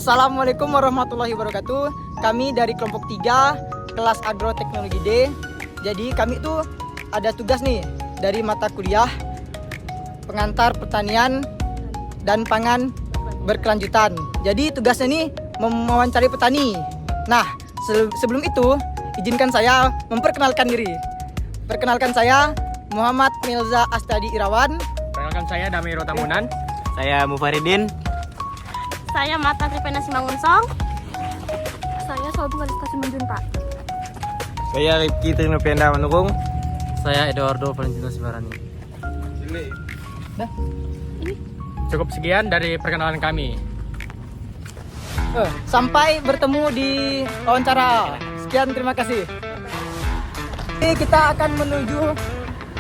Assalamualaikum warahmatullahi wabarakatuh. Kami dari kelompok 3 kelas agroteknologi D. Jadi kami itu ada tugas nih dari mata kuliah pengantar pertanian dan pangan berkelanjutan. Jadi tugasnya nih mewawancari petani. Nah, sebelum itu izinkan saya memperkenalkan diri. Perkenalkan saya Muhammad Milza Astadi Irawan. Perkenalkan saya Damiro Tamunan. Saya Mufaridin. Saya Mata Tripena Simangunsong. Saya Sobung Galis Kasimanjun, Pak. Saya Rifki Trinopianda Manukung. Saya Eduardo Valentino Sibarani. Cukup sekian dari perkenalan kami. Sampai bertemu di wawancara. Sekian, terima kasih. Ini kita akan menuju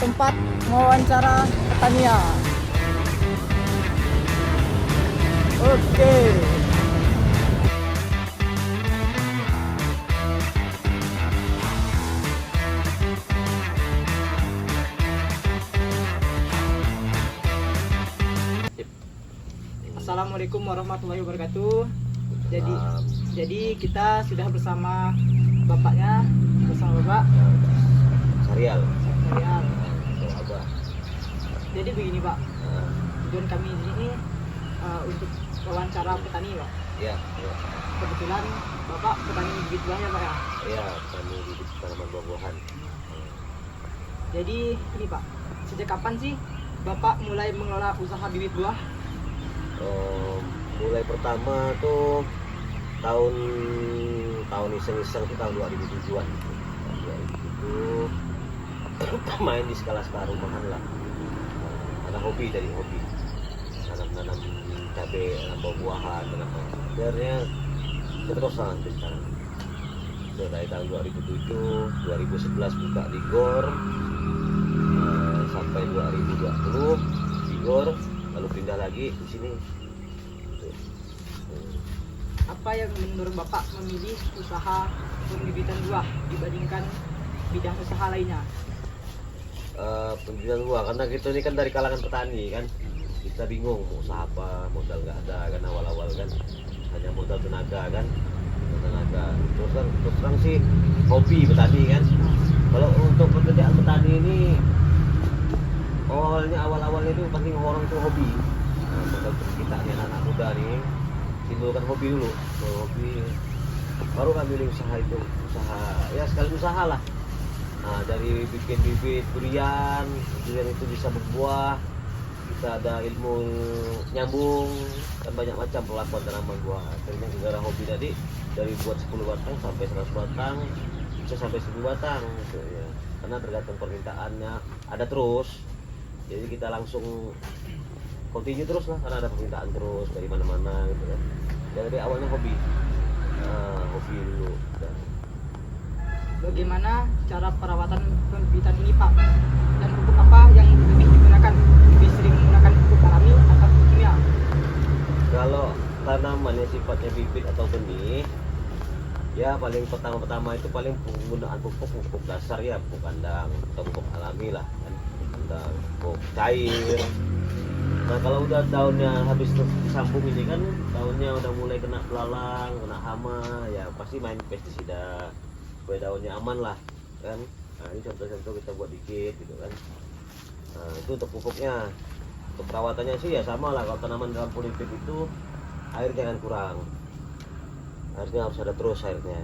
tempat wawancara pertanian. Oke. Assalamualaikum warahmatullahi wabarakatuh. Jadi kita sudah bersama bapaknya, bersama bapak Sarial. Sarial. Jadi begini Pak, tujuan kami di sini untuk wawancara petani Pak. Iya. Kebetulan bapak petani bibit buah ya Pak ya. Iya, kami di tanaman buah-buahan. Jadi ini Pak, sejak kapan sih bapak mulai mengelola usaha bibit buah? Mulai pertama tuh tahun iseng-iseng tuh tahun 2007-an. 2007 main di skala-skala rumahan lah. Ada hobi nanam cabai, nanam buah-buahan, akhirnya terus sampai sekarang. Dari tahun 2007, 2011 buka di GOR, sampai 2020 di GOR, lalu pindah lagi di sini. Apa yang menurut bapak memilih usaha pembibitan buah dibandingkan bidang usaha lainnya? Pembibitan buah, karena kita ini kan dari kalangan petani kan, kita bingung mau usaha apa, modal nggak ada kan, awal-awal kan hanya modal tenaga kan, terus terang sih hobi petani kan. Kalau untuk pekerjaan petani ini awalnya itu pasti orang itu hobi. Modal kita nih anak muda nih timbulkan hobi dulu, baru ambil usaha ya sekali usaha lah. Nah, dari bikin bibit durian itu bisa berbuah, kita ada ilmu nyambung dan banyak macam perlakuan tanaman buah. Akhirnya gara hobi tadi dari buat 10 batang sampai 100 batang, bisa sampai 1000 batang gitu ya. Karena tergantung permintaannya ada terus. Jadi kita langsung continue terus lah, karena ada permintaan terus dari mana-mana gitu kan. Dari awalnya hobi dulu. Bagaimana cara perawatan pembibitan ini Pak? Dan pupuk apa yang lebih digunakan? Lebih sering menggunakan pupuk alami atau pupuk kimia? Kalau tanaman yang sifatnya bibit atau benih, ya paling pertama itu paling penggunaan pupuk dasar ya, pupuk kandang atau pupuk alami lah kan, pupuk cair. Nah kalau udah daunnya habis disambung ini kan, daunnya udah mulai kena belalang, kena hama, ya pasti main pestisida supaya daunnya aman lah kan. Nah ini contoh-contoh kita buat dikit gitu kan. Nah itu untuk pupuknya. Untuk perawatannya sih ya sama lah, kalau tanaman dalam polybag itu air jangan kurang, airnya harus ada terus airnya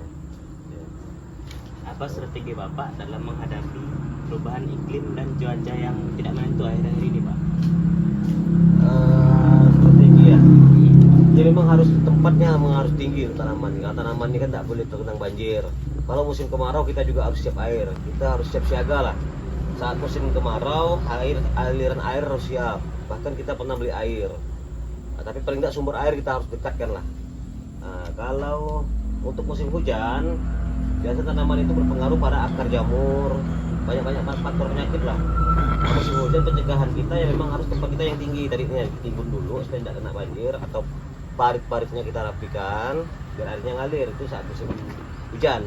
ya. Apa strategi Bapak dalam menghadapi perubahan iklim dan cuaca yang tidak menentu akhir-akhir ini, Pak? Strategi ya, jadi memang harus tempatnya harus tinggi tanaman. Karena tanaman ini kan tidak boleh tergenang banjir. Kalau musim kemarau kita juga harus siap air, kita harus siap siaga lah. Saat musim kemarau aliran air harus siap. Bahkan kita pernah beli air, tapi paling tidak sumber air kita harus dekatkan lah. Nah, kalau untuk musim hujan, biasa tanaman itu berpengaruh pada akar jamur, banyak faktor penyakit lah. Nah, musim hujan pencegahan kita ya memang harus tempat kita yang tinggi, tadinya ditimbun dulu supaya tidak kena banjir, atau parit-paritnya kita rapikan biar airnya ngalir. Itu saat musim hujan.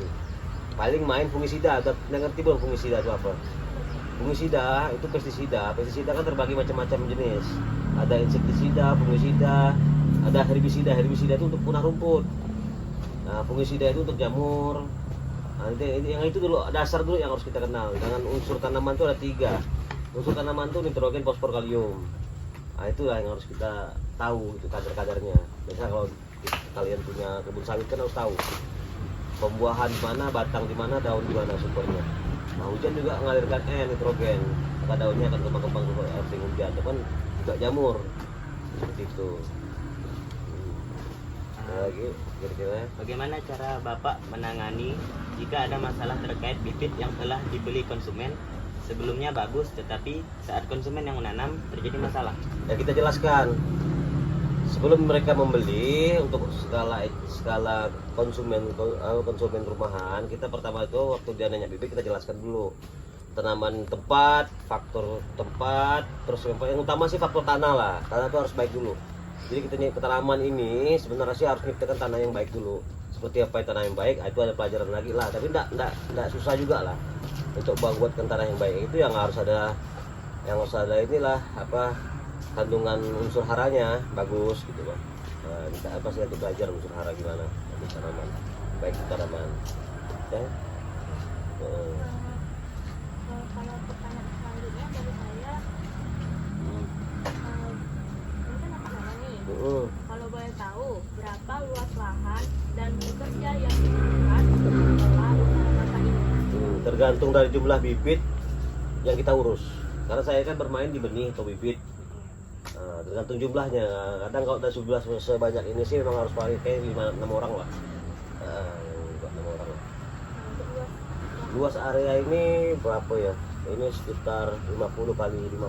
Paling main fungisida, nggak ngerti belum fungisida itu apa? Fungisida itu pestisida kan terbagi macam-macam jenis. Ada insektisida, fungisida, ada herbisida itu untuk punah rumput. Nah, fungisida itu untuk jamur. Nah, yang itu dulu dasar dulu yang harus kita kenal. Dengan unsur tanaman itu ada 3. Unsur tanaman itu nitrogen, fosfor, kalium. Nah, itulah yang harus kita tahu itu kadar-kadarnya. Biasanya kalau kalian punya kebun sawit kan harus tahu pembuahan di mana, batang di mana, daun di mana sumbernya. Nah, hujan juga mengalirkan nitrogen, maka daunnya akan kembang-kembang juga sering hujan. Cuman juga jamur seperti itu. Lagi kira-kira Bagaimana cara Bapak menangani jika ada masalah terkait bibit yang telah dibeli konsumen sebelumnya bagus, tetapi saat konsumen yang menanam terjadi masalah? ya kita jelaskan sebelum mereka membeli untuk skala konsumen rumahan. Kita pertama itu waktu dia nanya bibit kita jelaskan dulu tanaman tempat, faktor tempat, terus yang utama sih faktor tanah lah. Tanah itu harus baik dulu. Jadi kita nyari tanaman ini sebenarnya sih harus menciptakan tanah yang baik dulu. Seperti apa tanah yang baik, itu ada pelajaran lagi lah. Tapi enggak susah juga lah untuk buatkan tanah yang baik. Itu yang harus ada inilah apa kandungan unsur haranya bagus gitu Bang. Nah, kita apa sih nanti belajar unsur hara gimana di tanaman, baik di tanaman. Ya. Kalau pertanyaan selanjutnya dari saya, ini kan apa nih? Kalau boleh tahu, berapa luas lahan dan pekerja yang dibutuhkan untuk mengelola usaha Bapak ini? Tergantung dari jumlah bibit yang kita urus. Karena saya kan bermain di benih atau bibit. Nah, tergantung jumlahnya. Kadang kalau udah jumlah sebanyak ini sih memang harus pakai 5-6 orang lah. 6 orang lah. Luas area ini berapa ya? Ini sekitar 50 kali 50.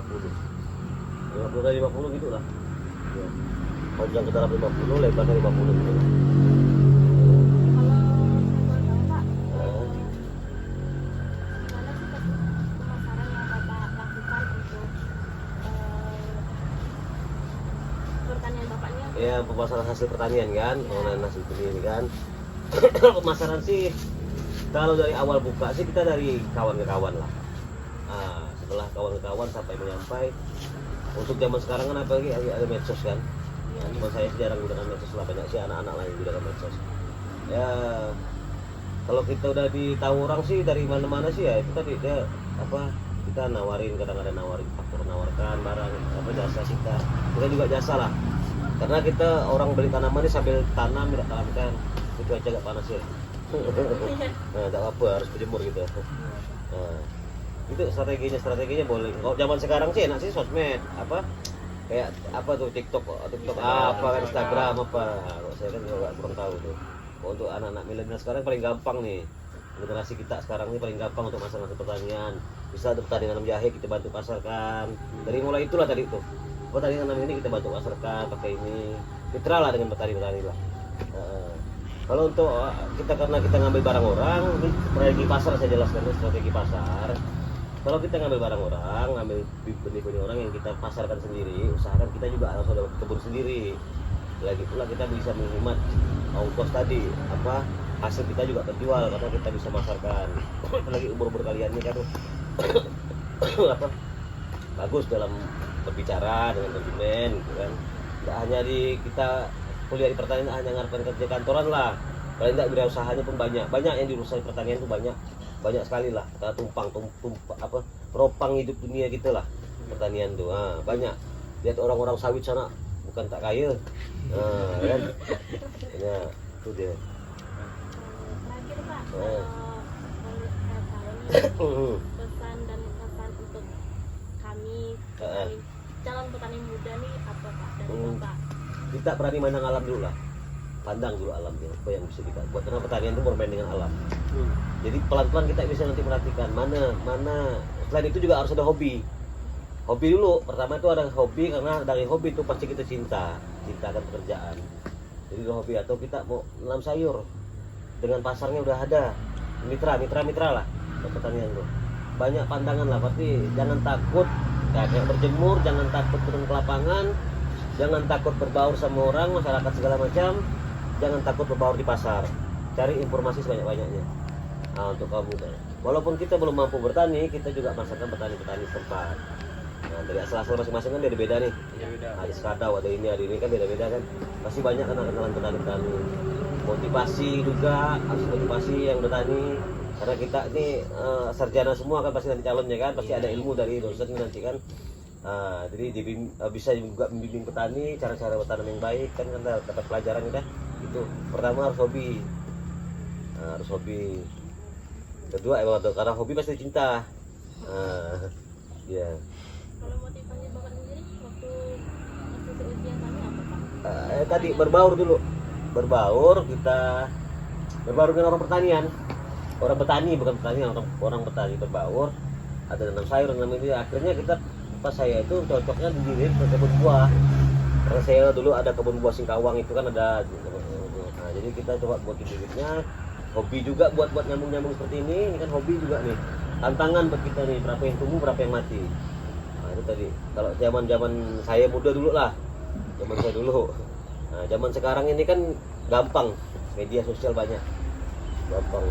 50 kali 50 gitu lah. Ya. Panjang ke dalam 50, lebarnya 50 gitu. Ya pemasaran hasil pertanian kan, mengenai hasil ini kan. Pemasaran sih kalau dari awal buka sih kita dari kawan ke kawan lah. Nah, setelah kawan ke kawan sampai menyampai. Untuk zaman sekarang kan apalagi ada medsos kan. Cuma saya jarang gunakan medsos lah, banyak sih anak-anak lain gunakan medsos. Ya kalau kita udah ditahu orang sih dari mana-mana sih ya itu tadi dia apa kita nawarin, kadang-kadang nawarin faktor menawarkan barang apa jasa kita juga jasa lah. Karena kita orang beli tanaman ini sambil tanam tidak tanamkan, itu cuaca agak panas ya. Nah, tidak apa harus berjemur gitu. Nah, itu strateginya boleh. Kalau zaman sekarang sih enak sih sosmed, apa kayak apa tuh TikTok apa kan Instagram apa. Nah, saya kan juga kurang tahu tuh. Untuk anak-anak milenial sekarang paling gampang nih. Generasi kita sekarang ini paling gampang untuk masalah pertanian. Bisa ada petani nanam jahe kita bantu pasarkan. Dari mulai itulah tadi tuh. Tadi nanam ini kita bantu pasarkan pakai ini mitra lah dengan petani-petani lah. Kalau untuk kita karena kita ngambil barang orang, ini strategi pasar saya jelaskan strategi pasar. Kalau kita ngambil barang orang, ngambil benih-benih orang yang kita pasarkan sendiri, usahakan kita juga harus ada kebun sendiri. Lagi pula kita bisa menghemat ongkos tadi, apa hasil kita juga terjual karena kita bisa masarkan. Apalagi umur kalian ini kan apa bagus dalam berbicara dengan konsumen gitu kan. Tidak hanya di kita kuliah di pertanian hanya ngarepin kerja kantoran lah. Paling tidak wirausaha pun banyak yang diurusan pertanian itu banyak sekali lah. Kita tumpang apa ropang hidup dunia gitu lah pertanian tuh. Nah, banyak. Lihat orang-orang sawit sana bukan tak kaya. Nah, kan. Ya, itu dia. Terakhir Pak, kalau saya tahu nih, pesan dan kesan untuk kami calon petani muda nih apa Pak dari Bapak? Kita berani mandang alam dulu lah, pandang dulu alamnya apa yang bisa kita buat. Karena pertanian itu bermain dengan alam. Jadi pelan-pelan kita bisa nanti perhatikan mana. Selain itu juga harus ada hobi dulu. Pertama itu ada hobi, karena dari hobi itu pasti kita cinta akan pekerjaan. Jadi hobi atau kita mau nanam sayur dengan pasarnya udah ada mitra lah pertanian tuh. Banyak pandangan lah, pasti jangan takut kayak berjemur, jangan takut turun ke lapangan, jangan takut berbaur sama orang, masyarakat segala macam, jangan takut berbaur di pasar, cari informasi sebanyak-banyaknya. Nah, untuk kamu muda, walaupun kita belum mampu bertani, kita juga masakan petani-petani setempat. Nah, dari asal-asal masing-masing kan beda-beda nih. Ada sekadau, ada ini kan beda-beda kan. Pasti banyak kenalan petani-petani. Motivasi juga, harus motivasi yang petani. Karena kita ini sarjana semua kan pasti nanti calonnya kan, pasti ada ilmu dari dosen nanti kan. Jadi bisa juga membimbing petani cara-cara bertanam yang baik kan, dapat pelajaran kita. Itu pertama harus hobi. Harus hobi. Kedua karena hobi pasti cinta. Ya. Kalau motivasi Bapak sendiri waktu seusia kami apa Pak? Tadi berbaur dulu, kita berbaur dengan orang pertanian, orang petani bukan petani, orang petani berbaur, ada nanam sayur, nanam ini. Akhirnya kita pas saya itu cocoknya di kebun buah, karena saya dulu ada kebun buah Singkawang itu kan ada. Nah, jadi kita coba buat bibitnya, hobi juga buat nyambung seperti ini kan hobi juga nih, tantangan buat kita nih, berapa yang tumbuh berapa yang mati. Nah, itu tadi kalau zaman saya muda dulu lah, zaman saya dulu. Nah, zaman sekarang ini kan gampang, media sosial banyak, gampang.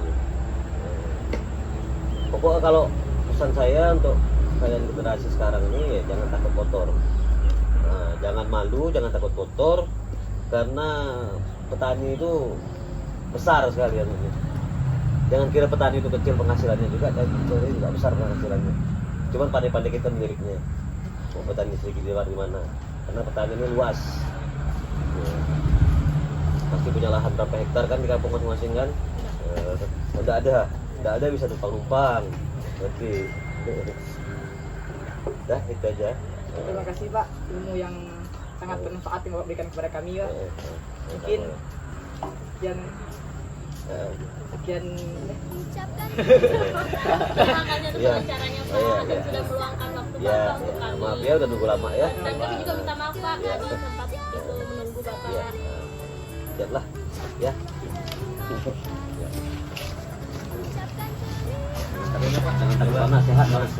Pokoknya kalau pesan saya untuk kalian generasi sekarang ini, ya jangan takut kotor. Nah, jangan malu, jangan takut kotor, karena petani itu besar sekali ini. Jangan kira petani itu kecil penghasilannya juga, dan petani juga besar penghasilannya. Cuman pandai-pandai kita meliriknya. Mau petani sedikit di mana? Karena petani ini luas. Ya. Pasti punya lahan berapa hektar kan di kampung masing-masing kan? Udah ada bisa numpang-numpang. Nanti. Dah itu aja. Terima kasih Pak, ilmu yang sangat bermanfaat yang Bapak berikan kepada kami ya. Mungkin sekian Makanya itu Iya. caranya Pak, dan sudah meluangkan waktu Ya, Bapak untuk kami. maaf ya udah nunggu lama ya. Dan kami juga minta maaf Pak karena sempat itu menunggu Bapak. Ya, siap lah ya. Jangan takut panas, sehat mas.